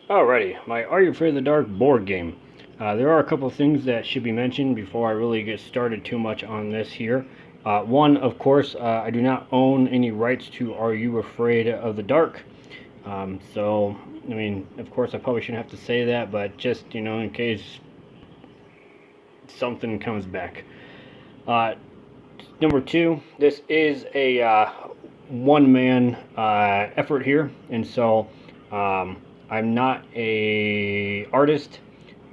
Alrighty, my Are You Afraid of the Dark board game. There are a couple things that should be mentioned before I really get started too much on this here. One, of course, I do not own any rights to Are You Afraid of the Dark. I mean, of course, I probably shouldn't have to say that, but just, in case something comes back. Uh, Number two, this is a one-man effort here, and so I'm not a artist,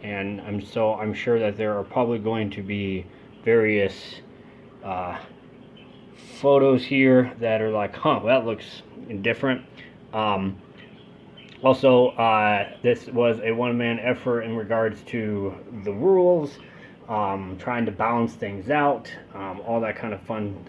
and I'm sure that there are probably going to be various uh, photos here that are like, huh, that looks different. Um, this was a one-man effort in regards to the rules, trying to balance things out, all that kind of fun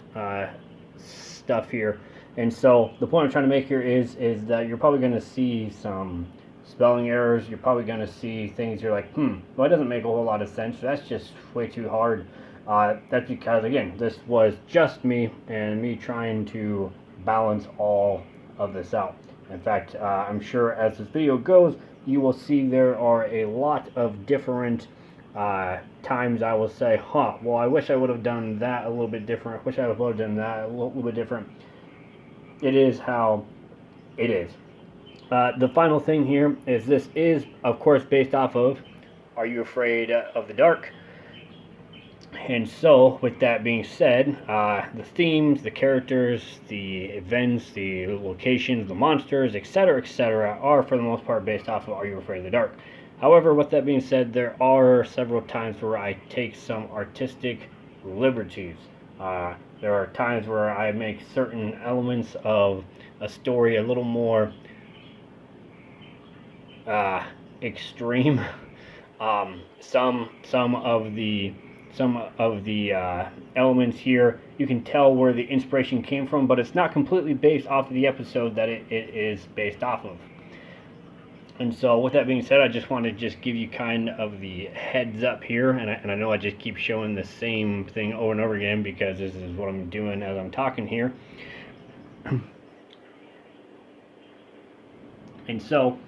stuff here. And so the point I'm trying to make here is that you're probably going to see some spelling errors. You're probably going to see things you're like, well, it doesn't make a whole lot of sense. That's just way too hard. That's because, again, this was just me and me trying to balance all of this out. In fact, I'm sure as this video goes, you will see there are a lot of different times I will say, well, I wish I would have done that a little bit different. I wish I would have done that a little bit different. It is how it is. The final thing here is this is, of course, based off of Are You Afraid of the Dark? And so, with that being said, the themes, the characters, the events, the locations, the monsters, etc., are for the most part based off of Are You Afraid of the Dark? However, with that being said, there are several times where I take some artistic liberties. There are times where I make certain elements of a story a little more extreme. Some of the elements here, you can tell where the inspiration came from, but it's not completely based off of the episode that it is based off of. And so, with that being said, I just want to just give you kind of the heads up here, and I know I just keep showing the same thing over and over again because this is what I'm doing as I'm talking here. And so,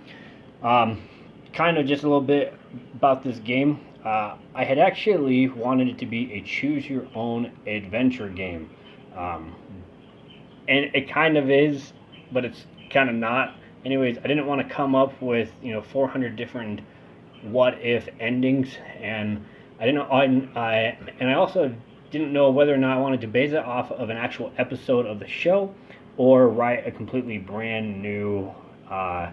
kind of just a little bit about this game. I had actually wanted it to be a choose-your-own adventure game, and it kind of is, but it's kind of not. Anyways, I didn't want to come up with 400 different what-if endings, and I also didn't know whether or not I wanted to base it off of an actual episode of the show, or write a completely brand new, or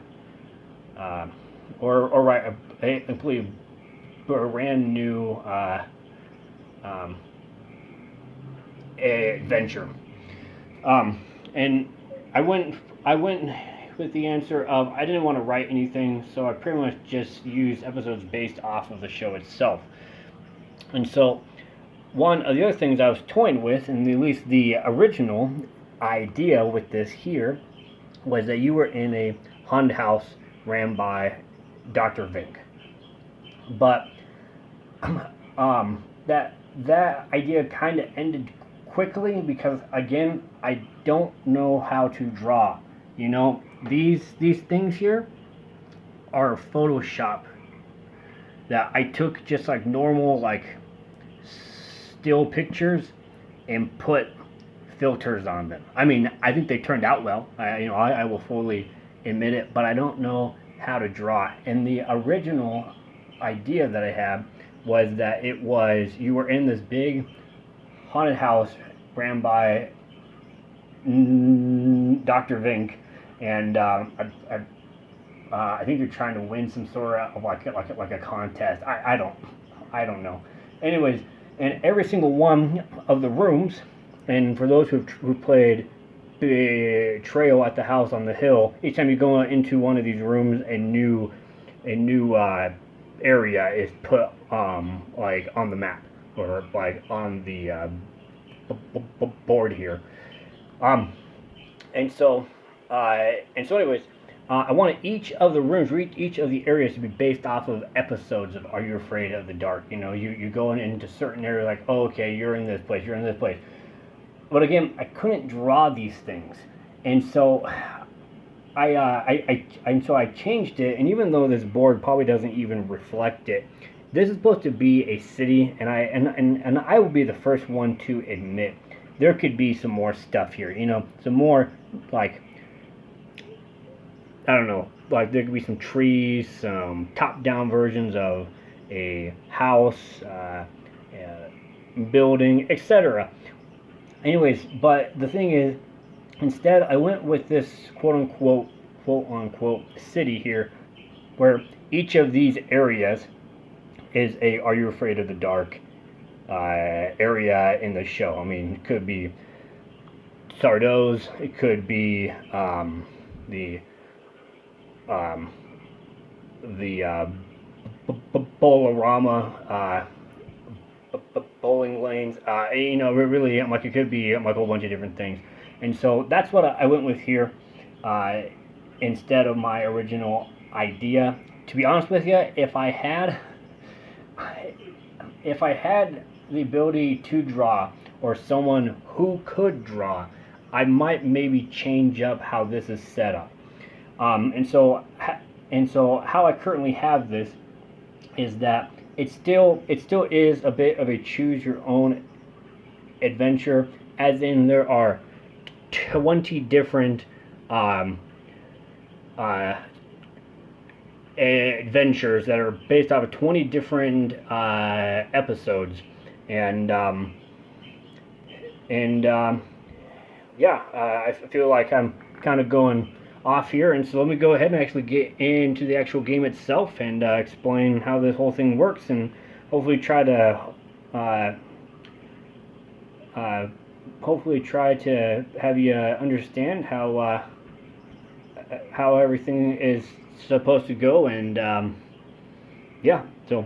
write a completely brand new adventure. And I went with the answer of I didn't want to write anything, so I pretty much just used episodes based off of the show itself. And so one of the other things I was toying with, and at least the original idea with this here, was that you were in a haunted house ran by Dr. Vink. But that idea kind of ended quickly because, again, I don't know how to draw. These things here are Photoshop that I took just like normal like still pictures and put filters on them. I mean, I think they turned out well. I will fully admit it, but I don't know how to draw. And the original idea that I had was that you were in this big haunted house ran by Dr. Vink, and I think you're trying to win some sort of like a contest. I don't know. Anyways, and every single one of the rooms, and for those who played Betrayal at the House on the Hill, each time you go into one of these rooms, a new area is put like on the map or like on the board here. And so anyways, I wanted each of the rooms, each of the areas to be based off of episodes of Are You Afraid of the Dark? You go into certain areas like, oh, okay, you're in this place, you're in this place. But again, I couldn't draw these things. And so so I changed it, and even though this board probably doesn't even reflect it, this is supposed to be a city, and I will be the first one to admit there could be some more stuff here. You know, some more, like, I don't know, like there could be some trees, some top-down versions of a house, building, etc. Anyways, but the thing is, instead I went with this quote unquote city here, where each of these areas is a "Are you afraid of the dark?" Area in the show. I mean, it could be Sardos, it could be the um, the Bolorama, bowling lanes. You know, really, like it could be like a whole bunch of different things. And so that's what I went with here, uh, instead of my original idea. To be honest with you, if I had the ability to draw, or someone who could draw, I might maybe change up how this is set up. And so how I currently have this is that it still is a bit of a choose your own adventure, as in there are 20 different um, uh, adventures that are based off of 20 different episodes, and and yeah, I feel like I'm kind of going off here, and so let me go ahead and actually get into the actual game itself and explain how this whole thing works, and hopefully try to uh, uh, have you understand how everything is supposed to go, and yeah, so